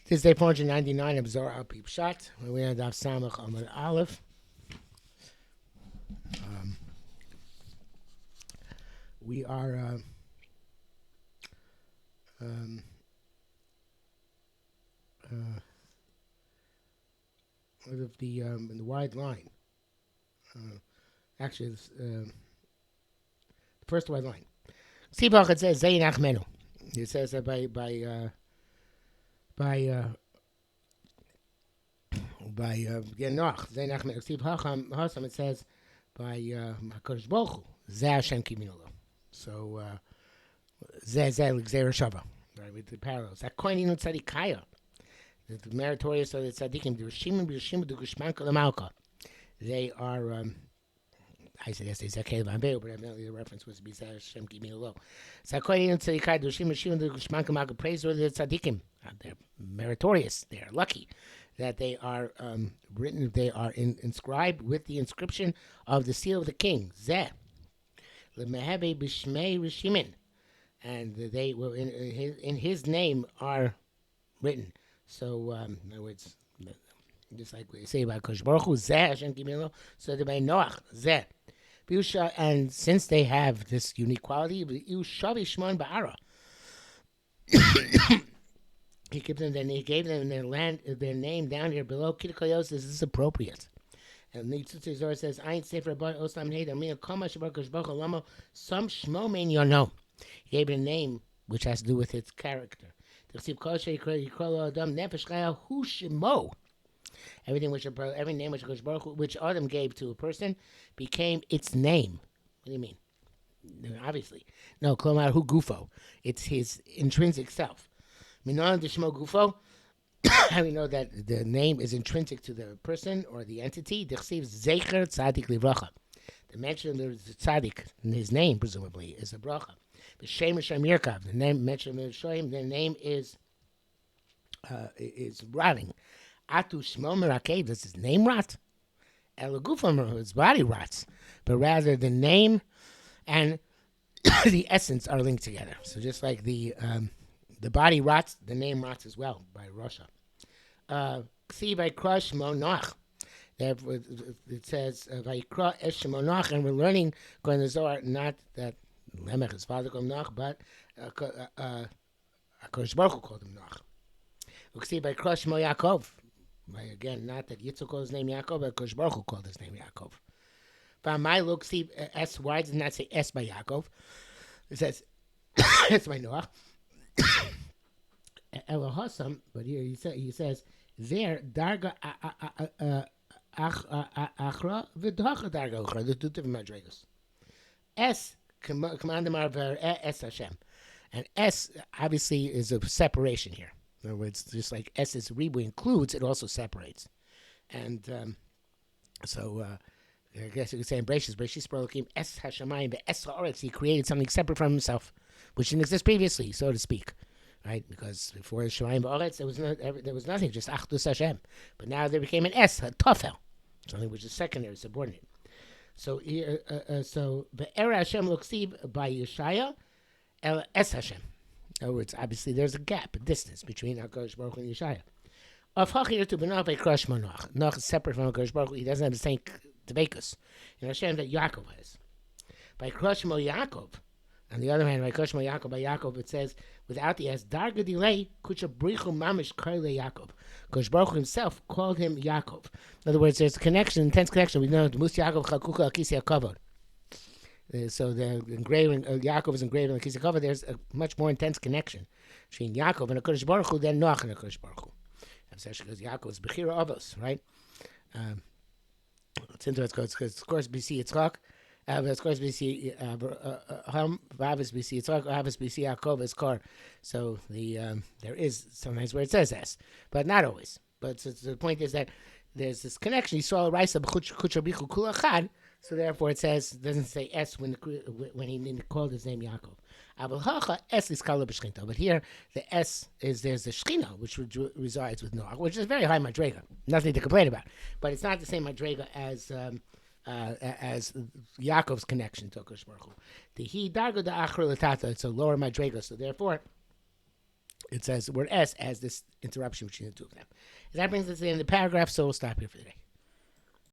This is day 499 of Zohar Pshat. We end off Samach Amud Aleph. We are in the wide line. Actually, the first wide line. Sibach, it says Zayin Achmenu. It says that by Noach, Zayin Achmenu. Steve Hacham, it says by HaKadosh Baruch Hu, Zeh Hashem Kiminu Lo. So Zeh L'Gzeira Shava, right, with the parallels. Akoinin Tzadikaya, the meritorious of the tzaddikim, the Rishim, the Gushmanka Lamalka. They are. I said yesterday Zakei Vambeu, but evidently the reference was to be Zeh Hashem Kiminu Lo. So Akoinin Tzadikaya, the Rishim, the Gushmanka Lamalka, praiseworthy the tzaddikim. They're meritorious. They are lucky that they are written. They are inscribed with the inscription of the seal of the king. Zeh. L'mehebe b'shmei rishimin, and they will in his name are written. So in other words, just like we say about Kosh Baruch Hu, Zeh Hashem Kiminu Lo, so they by Noach Zeh. And since they have this unique quality, Shavi Shmon Ba'ara, he gave them their land, their name down here below. Kidkoyos, this is appropriate. And the Zohar says, "Ayin sefer bar oslam heid amin kama shabar kashbach olamo some shmo mein yono." He gave it a name which has to do with its character. Everything every name which Adam gave to a person became its name. What do you mean? Obviously, no. Klomar hu gufo. It's his intrinsic self. Minon de shmo gufo. How we know that the name is intrinsic to the person or the entity? D'chsiv zecher tzadik livracha. The mention of the tzaddik in his name, presumably, is a bracha. The shem Hashem Yirkav. The name mentioned in Shoim. The name is rotting. Atu shmo merakeh. Does his name rot? Elagufam, his body rots, but rather the name and the essence are linked together. So just like the body rots, the name rots as well by Rasha. It says Vayikra Esh Noach, and we're learning going to Zohar not that Lemech his father called Noach, but HaKadosh Baruch Hu called him Noach. Vayikra Shmo Yaakov. Again, not that Yitzchak called his name Yaakov, but HaKadosh Baruch Hu called his name Yaakov. V'amai look see S. Why does it not say S by Yaakov? It says S by Noach. Elohasam, but here he says there darga achra v'dacha darga achra. The two different madrigas. S command S Hashem, and S obviously is a separation here. In other words, just like S is ribu includes, it also separates, and I guess you could say in Breshis Prolokim S Hashemayim be'S Ha'aretz. He created something separate from himself, which didn't exist previously, so to speak. Right, because before Shemayim Ba'aretz, there was nothing, just Achdus Hashem. But now there became an S, a Tofel, something which is secondary, subordinate. So here, Be'era Hashem Luksiv by Yeshaya, El Es Hashem. In other words, obviously there's a gap, a distance between HaKadosh Baruch Hu and Yeshaya. Of Hachir to B'nach V'Krash Noach. Noach is separate from HaKadosh Baruch Hu. He doesn't have the same Dveikus in Hashem that Yaakov has. By Krash Mo Yaakov. On the other hand, by Koshma Yaakov, by Yaakov, it says, without the S, Darga delay, Kucha Brichu Mamish Karle Yaakov. Kosh Baruch himself called him Yaakov. In other words, there's a connection, intense connection. We know the Mus Yaakov Chakuka Akisi Akavod. So the engraving, Yaakov is engraved on Akisi Akavod. There's a much more intense connection between Yaakov and Kosh Baruch Hu than Noach and Kosh Baruch Hu. Especially because Yaakov is Bechira Avos, right? It's interesting because, of course, BC Yitzchak. Of course, we see Havas we see Yitzchak, Havas we see Yaakov as Kar. So there is sometimes where it says S, but not always. But so the point is that there's this connection. Yisrael Raisa b'Kucha Bichu Kula Chad. So therefore, it doesn't say S when he called his name Yaakov. Abel Hacha S is Kala b'Shchinta. But here the S there's the Shechina which resides with Noach, which is very high madrega. Nothing to complain about. But it's not the same madrega as Yaakov's connection to HaKadosh Baruch Hu. The he darga the achra latata. It's a lower madrega. So therefore, it says the word S as this interruption between the two of them. And that brings us to the end of the paragraph, so we'll stop here for today.